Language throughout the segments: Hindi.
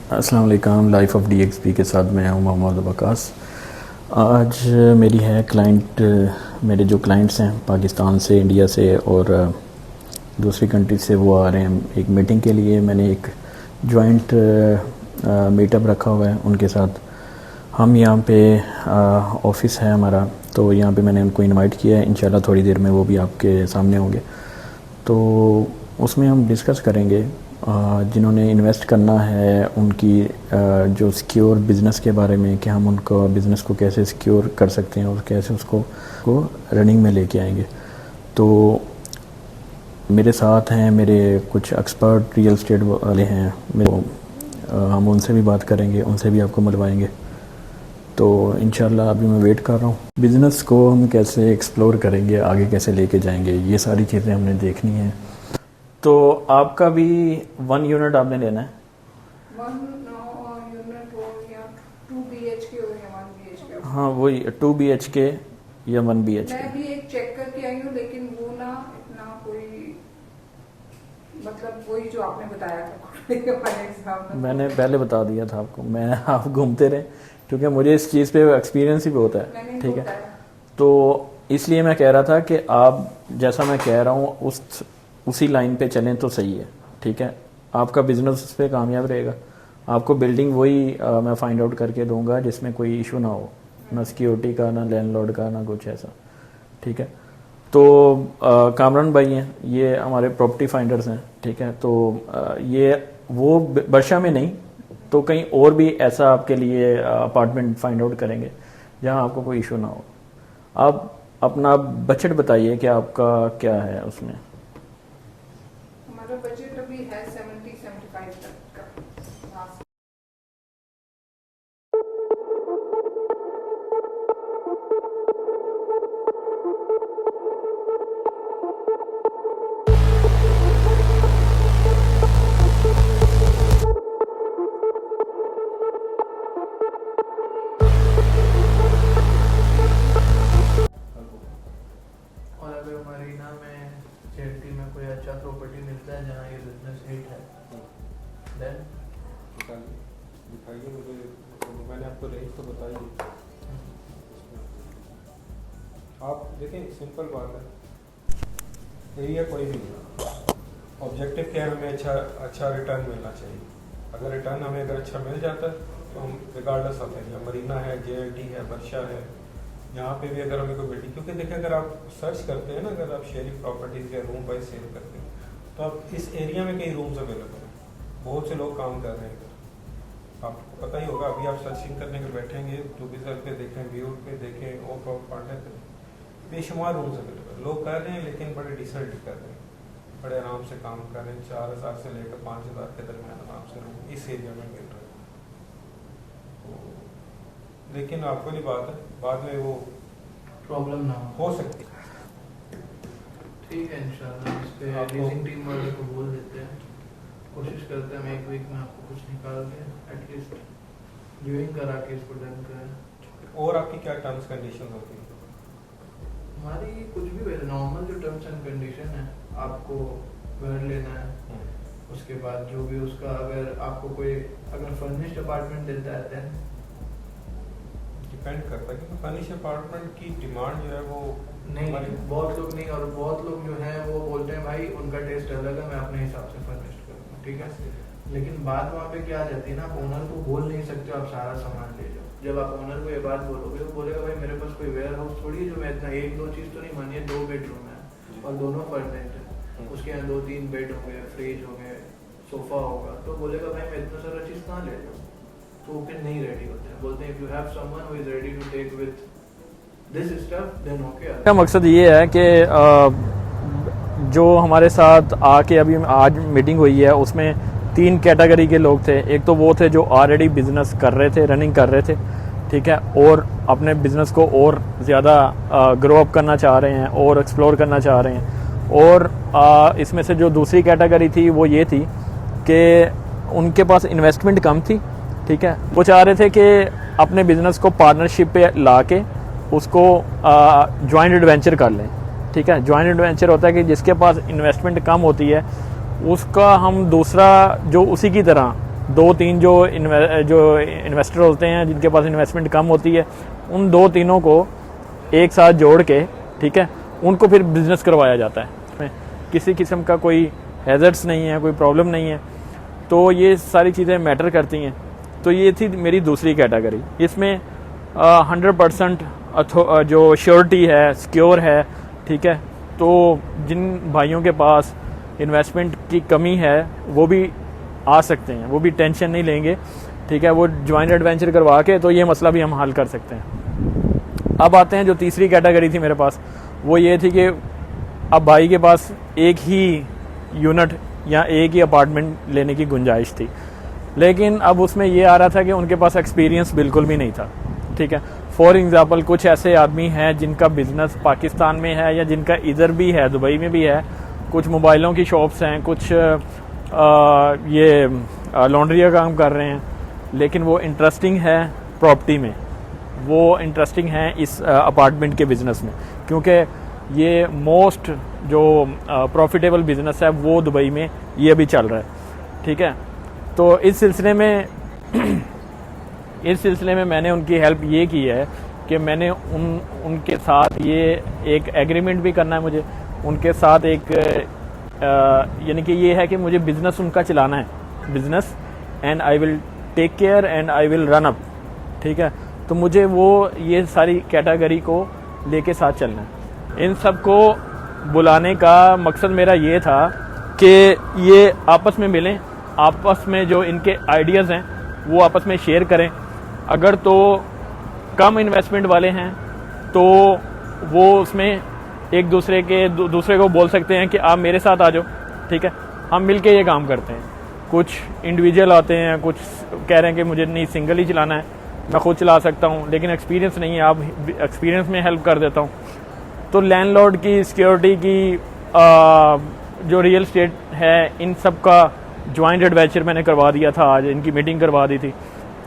अस्सलाम वालेकुम। लाइफ ऑफ DXP के साथ मैं हूं मोहम्मद वकास। आज मेरी है क्लाइंट, मेरे जो क्लाइंट्स हैं पाकिस्तान से, इंडिया से और दूसरी कंट्री से, वो आ रहे हैं एक मीटिंग के लिए। मैंने एक जॉइंट मीटअप रखा हुआ है उनके साथ। हम यहाँ पे ऑफिस है हमारा, तो यहाँ पे मैंने उनको इनवाइट किया है। इंशाल्लाह थोड़ी देर में वो भी आपके सामने होंगे, तो उसमें हम डिस्कस करेंगे जिन्होंने इन्वेस्ट करना है उनकी जो सिक्योर बिज़नेस के बारे में, कि हम उनका बिज़नेस को कैसे सिक्योर कर सकते हैं और कैसे उसको रनिंग में लेके आएंगे। तो मेरे साथ हैं मेरे कुछ एक्सपर्ट रियल एस्टेट वाले हैं हम उनसे भी बात करेंगे, उनसे भी आपको मिलवाएंगे। तो इंशाल्लाह अभी मैं वेट कर रहा हूँ। बिज़नेस को हम कैसे एक्सप्लोर करेंगे, आगे कैसे लेके जाएंगे, ये सारी चीज़ें हमने देखनी है। तो आपका भी 1 यूनिट आपने लेना है? 1 यूनिट हो या 2 BHK हो या 1 BHK? हाँ वही 2 BHK या 1 BHK। मैं भी एक चेक करके आई हूँ, लेकिन वो ना इतना कोई, मतलब वही जो आपने बताया था मैंने पहले बता दिया था आपको, मैं आप घूमते रहे, क्योंकि मुझे इस चीज़ पे एक्सपीरियंस ही बहुत है। ठीक है, तो इसलिए मैं कह रहा था कि आप जैसा मैं कह रहा हूँ उसी लाइन पे चलें तो सही है। ठीक है, आपका बिजनेस उस पर कामयाब रहेगा। आपको बिल्डिंग वही मैं फाइंड आउट करके दूंगा जिसमें कोई इशू ना हो, ना सिक्योरिटी का, ना लैंडलॉर्ड का, ना कुछ ऐसा। ठीक है, तो कामरान भाई हैं, ये हमारे प्रॉपर्टी फाइंडर्स हैं। ठीक है, तो ये वो बर्शा में नहीं तो कहीं और भी ऐसा आपके लिए अपार्टमेंट फाइंड आउट करेंगे जहां आपको कोई इशू ना हो। आप अपना बजट बताइए कि आपका क्या है उसमें। हमारा बजट अभी है 70-75 तक का। और अगर मरीना में चेल्टी में कोई अच्छा प्रॉपर्टी मिलता है जहाँ ये बिजनेस हिट है, देन दिखाइए मुझे। तो मैंने आपको रेंज तो बताई। आप देखें, सिंपल बात है, एरिया कोई भी नहीं, ऑब्जेक्टिव क्या है, हमें अच्छा रिटर्न मिलना चाहिए। अगर रिटर्न हमें अच्छा मिल जाता है तो हम रिगार्डलेस ऑफ एरिया, मरीना है, JLT है, वर्षा है, यहाँ पे भी अगर हमें कोई बिल्डिंग, क्योंकि देखिए अगर आप सर्च करते हैं ना, अगर आप शेयरिंग प्रॉपर्टीज़ या रूम वाइज सेल करते हैं तो आप इस एरिया में कई रूम्स अवेलेबल हैं, बहुत से लोग काम कर रहे हैं इधर, आपको पता ही होगा। अभी आप सर्चिंग करने के बैठेंगे तो बिजर पे देखें, व्यू पे देखें, और पार्टनर पे बेशुमार रूम्स अवेलेबल, लोग कर रहे हैं लेकिन बड़े डिसेंट कर रहे हैं, बड़े आराम से काम कर रहे हैं। 4,000 से लेकर 5,000 के दरमियान आराम से रूम इस एरिया में मिल रहे हैं। तो लेकिन आपको नहीं बात है, बाद में वो प्रॉब्लम ना हो सकती है। ठीक है, इंशाल्लाह इस पे लीजिंग टीम वाले को बोल देते हैं, कोशिश करते हैं हम 1 वीक में आपको कुछ निकाल के एटलीस्ट व्यूइंग करा के इसको डन करें। और आपकी क्या टर्म्स कंडीशन होती है? हमारी कुछ भी वैसे नॉर्मल जो टर्म्स एंड कंडीशन है, आपको घर लेना है, उसके बाद जो भी उसका, अगर आपको कोई अगर फर्निश्ड अपार्टमेंट देता है देन डिपेंड करता है, क्योंकि फर्निश अपार्टमेंट की डिमांड जो है वो नहीं, बहुत लोग नहीं, और बहुत लोग जो है वो बोलते हैं भाई उनका टेस्ट अलग है, मैं अपने हिसाब से फर्निश्ड करूँगा। ठीक है, लेकिन बात वहाँ पे क्या आ जाती है ना, आप ओनर को बोल नहीं सकते आप सारा सामान ले जाओ। जब आप ओनर को ये बात बोलोगे वो बोलेगा भाई मेरे पास कोई वेयर हाउस थोड़ी है जो मैं इतना 1-2 चीज़ तो नहीं मानिए, 2 बेडरूम है और दोनों फर्निश्ड है, उसके यहाँ 2-3 बेड होंगे, फ्रिज होंगे, सोफा होगा, तो बोलेगा भाई मैं इतना सारा चीज़ कहाँ ले जाऊँ। तो वो फिर नहीं रेडी होते हैं, बोलते हैं if you have someone who is ready to take with this stuff then okay. का मकसद ये है कि जो हमारे साथ आके अभी आज मीटिंग हुई है उसमें 3 कैटेगरी के लोग थे। एक तो वो थे जो ऑलरेडी बिजनेस कर रहे थे, रनिंग कर रहे थे, ठीक है, और अपने बिजनेस को और ज़्यादा ग्रो अप करना चाह रहे हैं और एक्सप्लोर करना चाह रहे हैं। और इसमें से जो दूसरी कैटेगरी थी वो ये थी कि उनके पास इन्वेस्टमेंट कम थी। ठीक है, वो चाह रहे थे कि अपने बिजनेस को पार्टनरशिप पे ला के उसको जॉइंट एडवेंचर कर लें। ठीक है, जॉइंट एडवेंचर होता है कि जिसके पास इन्वेस्टमेंट कम होती है उसका हम दूसरा जो उसी की तरह 2-3 जो इन्वेस्टर होते हैं जिनके पास इन्वेस्टमेंट कम होती है, उन 2-3 को एक साथ जोड़ के, ठीक है, उनको फिर बिज़नेस करवाया जाता है। इसमें किसी किस्म का कोई हैज़र्ड्स नहीं है, कोई प्रॉब्लम नहीं है, तो ये सारी चीज़ें मैटर करती हैं। तो ये थी मेरी दूसरी कैटेगरी। इसमें 100% जो श्योरिटी है, सिक्योर है, ठीक है। तो जिन भाइयों के पास इन्वेस्टमेंट की कमी है वो भी आ सकते हैं, वो भी टेंशन नहीं लेंगे, ठीक है। वो ज्वाइंट एडवेंचर करवा के तो ये मसला भी हम हल कर सकते हैं। अब आते हैं जो तीसरी कैटेगरी थी मेरे पास, वो ये थी कि अब भाई के पास एक ही यूनिट या एक ही अपार्टमेंट लेने की गुंजाइश थी, लेकिन अब उसमें ये आ रहा था कि उनके पास एक्सपीरियंस बिल्कुल भी नहीं था, ठीक है। फॉर एग्ज़ाम्पल कुछ ऐसे आदमी हैं जिनका बिज़नेस पाकिस्तान में है या जिनका इधर भी है, दुबई में भी है, कुछ मोबाइलों की शॉप्स हैं, कुछ ये लॉन्ड्री का काम कर रहे हैं, लेकिन वो इंटरेस्टिंग है प्रॉपर्टी में, वो इंटरेस्टिंग है इस अपार्टमेंट के बिज़नेस में, क्योंकि ये मोस्ट जो प्रॉफिटेबल बिज़नेस है वो दुबई में ये अभी चल रहा है, ठीक है। तो इस सिलसिले में मैंने उनकी हेल्प ये की है कि मैंने उनके साथ ये एक एग्रीमेंट भी करना है मुझे उनके साथ, एक यानी कि ये है कि मुझे बिज़नेस उनका चलाना है, business, and I will take care and I will run up, ठीक है। तो मुझे वो ये सारी कैटेगरी को लेके साथ चलना है। इन सब को बुलाने का मकसद मेरा ये था कि ये आपस में मिलें, आपस में जो इनके आइडियाज़ हैं वो आपस में शेयर करें। अगर तो कम इन्वेस्टमेंट वाले हैं तो वो उसमें एक दूसरे को बोल सकते हैं कि आप मेरे साथ आ जाओ, ठीक है, हम मिलके ये काम करते हैं। कुछ इंडिविजुअल आते हैं, कुछ कह रहे हैं कि मुझे नहीं सिंगल ही चलाना है, मैं खुद चला सकता हूँ, लेकिन एक्सपीरियंस नहीं है, आप एक्सपीरियंस में हेल्प कर देता हूँ। तो लैंडलॉर्ड की, सिक्योरिटी की, जो रियल एस्टेट है, इन सब का ज्वाइंट एडवेंचर मैंने करवा दिया था। आज इनकी मीटिंग करवा दी थी,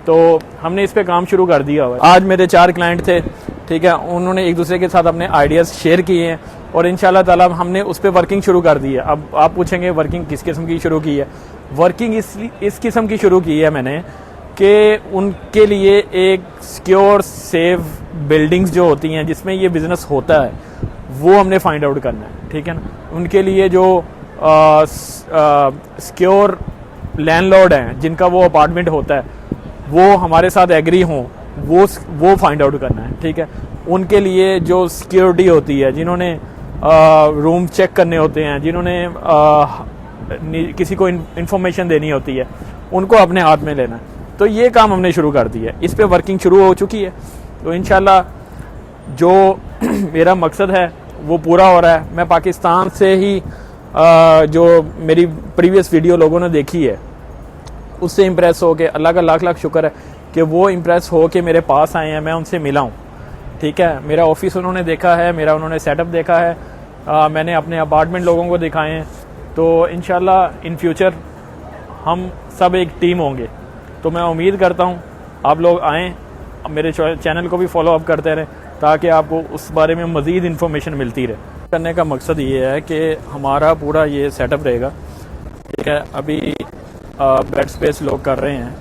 तो हमने इस पे काम शुरू कर दिया हुआ है। आज मेरे 4 क्लाइंट थे, ठीक है, उन्होंने एक दूसरे के साथ अपने आइडियाज़ शेयर किए हैं और इंशाल्लाह ताला हमने उस पर वर्किंग शुरू कर दी है। अब आप पूछेंगे वर्किंग किस किस्म की शुरू की है? वर्किंग इस किस्म की शुरू की है मैंने कि उनके लिए एक सिक्योर सेफ बिल्डिंग्स जो होती हैं जिसमें ये बिज़नेस होता है वो हमने फाइंड आउट करना है, ठीक है ना। उनके लिए जो सिक्योर लैंडलॉर्ड हैं जिनका वो अपार्टमेंट होता है वो हमारे साथ एग्री हों, वो फाइंड आउट करना है, ठीक है। उनके लिए जो सिक्योरिटी होती है, जिन्होंने रूम चेक करने होते हैं, जिन्होंने किसी को इन्फॉर्मेशन देनी होती है, उनको अपने हाथ में लेना है। तो ये काम हमने शुरू कर दिया है, इस पे वर्किंग शुरू हो चुकी है। तो इंशाल्लाह जो मेरा मकसद है वो पूरा हो रहा है। मैं पाकिस्तान से ही जो मेरी प्रीवियस वीडियो लोगों ने देखी है उससे इम्प्रेस हो के, अल्लाह का लाख लाख शुक्र है कि वो इम्प्रेस हो के मेरे पास आए हैं, मैं उनसे मिला हूँ, ठीक है। मेरा ऑफिस उन्होंने देखा है, मेरा उन्होंने सेटअप देखा है, मैंने अपने अपार्टमेंट लोगों को दिखाए हैं। तो इंशाल्लाह इन फ्यूचर हम सब एक टीम होंगे। तो मैं उम्मीद करता हूँ आप लोग आएँ, मेरे चैनल को भी फॉलो अप करते रहें ताकि आपको उस बारे में मज़ीद इन्फॉर्मेशन मिलती रहे। करने का मकसद ये है कि हमारा पूरा ये सेटअप रहेगा, ठीक है। अभी बेड स्पेस लोग कर रहे हैं,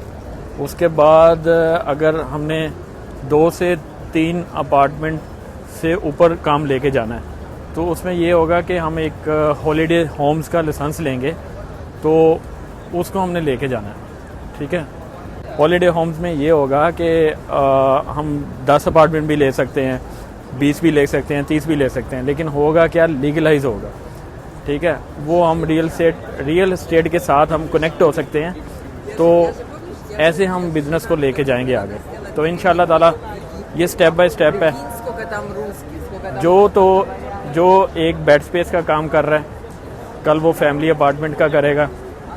उसके बाद अगर हमने 2 से 3 अपार्टमेंट से ऊपर काम लेके जाना है तो उसमें ये होगा कि हम एक हॉलीडे होम्स का लाइसेंस लेंगे, तो उसको हमने लेके जाना है, ठीक है। हॉलीडे होम्स में ये होगा कि हम 10 अपार्टमेंट भी ले सकते हैं, 20 भी ले सकते हैं, 30 भी ले सकते हैं, लेकिन होगा क्या, लीगलाइज होगा, ठीक है। वो हम रियल एस्टेट के साथ हम कनेक्ट हो सकते हैं, तो ऐसे हम बिज़नेस को लेके जाएंगे आगे। तो इंशाल्लाह ताला ये स्टेप बाय स्टेप है। जो एक बेड स्पेस का काम कर रहा है, कल वो फैमिली अपार्टमेंट का करेगा,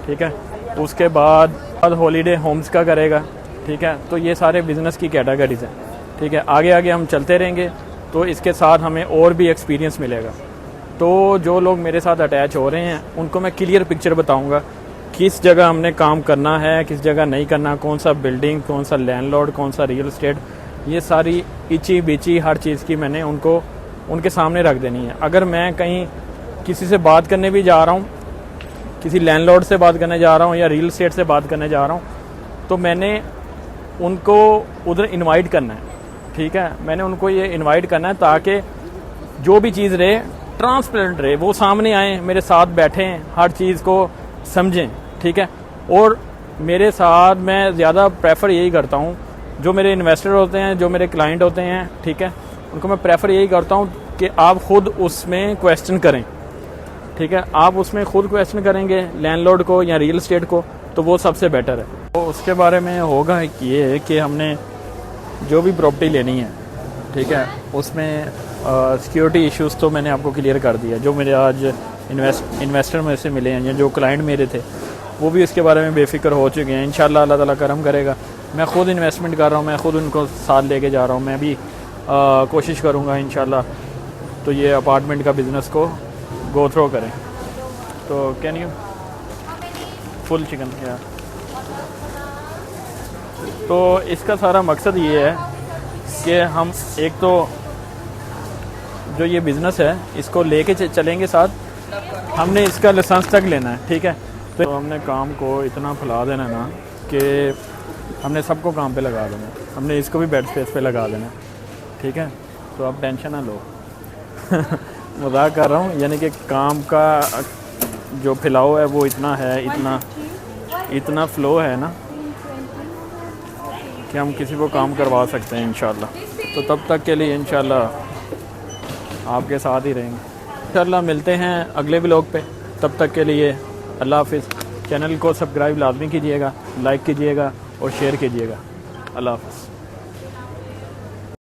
ठीक है। उसके बाद हॉलीडे होम्स का करेगा, ठीक है। तो ये सारे बिज़नेस की कैटेगरीज हैं, ठीक है। आगे आगे हम चलते रहेंगे तो इसके साथ हमें और भी एक्सपीरियंस मिलेगा। तो जो लोग मेरे साथ अटैच हो रहे हैं उनको मैं क्लियर पिक्चर बताऊंगा, किस जगह हमने काम करना है, किस जगह नहीं करना, कौन सा बिल्डिंग, कौन सा लैंडलॉर्ड, कौन सा रियल एस्टेट, ये सारी इची बिची हर चीज़ की मैंने उनके सामने रख देनी है। अगर मैं कहीं किसी से बात करने भी जा रहा हूँ किसी लैंडलॉर्ड से बात करने जा रहा हूँ या रियल एस्टेट से बात करने जा रहा हूँ, तो मैंने उनको उधर इनवाइट करना है, ठीक है। मैंने उनको ये इनवाइट करना है ताकि जो भी चीज़ रहे ट्रांसपेरेंट रहे, वो सामने आएँ, मेरे साथ बैठें, हर चीज़ को समझें, ठीक है। और मेरे साथ मैं ज़्यादा प्रेफर यही करता हूँ, जो मेरे इन्वेस्टर होते हैं, जो मेरे क्लाइंट होते हैं, ठीक है, उनको मैं प्रेफर यही करता हूँ कि आप ख़ुद उसमें क्वेश्चन करें, ठीक है। आप उसमें खुद क्वेश्चन करेंगे लैंडलॉर्ड को या रियल एस्टेट को, तो वो सबसे बेटर है। तो उसके बारे में होगा ये कि हमने जो भी प्रॉपर्टी लेनी है, ठीक है, उसमें सिक्योरिटी इश्यूज़ तो मैंने आपको क्लियर कर दिया। जो मेरे आज इन्वेस्टर में से मिले हैं या जो क्लाइंट मेरे थे, वो भी इसके बारे में बेफिक्र हो चुके हैं। इंशाल्लाह अल्लाह ताला करम करेगा। मैं ख़ुद इन्वेस्टमेंट कर रहा हूँ, मैं ख़ुद उनको साथ लेके जा रहा हूँ। मैं भी कोशिश करूँगा इंशाल्लाह तो ये अपार्टमेंट का बिज़नेस को गो थ्रो करें। तो कैन यू फुल चिकन या। तो इसका सारा मकसद ये है कि हम एक तो जो ये बिज़नेस है इसको लेके चलेंगे साथ, हमने इसका लाइसेंस तक लेना है, ठीक है। तो हमने काम को इतना फैला देना ना कि हमने सबको काम पे लगा देना, हमने इसको भी बेड स्पेस पे लगा देना, ठीक है। तो आप टेंशन ना लो मजाक कर रहा हूँ, यानी कि काम का जो फैलाव है वो इतना है, इतना फ्लो है ना कि हम किसी को काम करवा सकते हैं इंशाल्लाह। तो तब तक के लिए इंशाल्लाह आपके साथ ही रहेंगे। इंशाल्लाह मिलते हैं अगले व्लॉग पे, तब तक के लिए अल्लाह हाफिज़। चैनल को सब्सक्राइब लाजमी कीजिएगा, लाइक कीजिएगा और शेयर कीजिएगा। अल्लाह हाफिज़।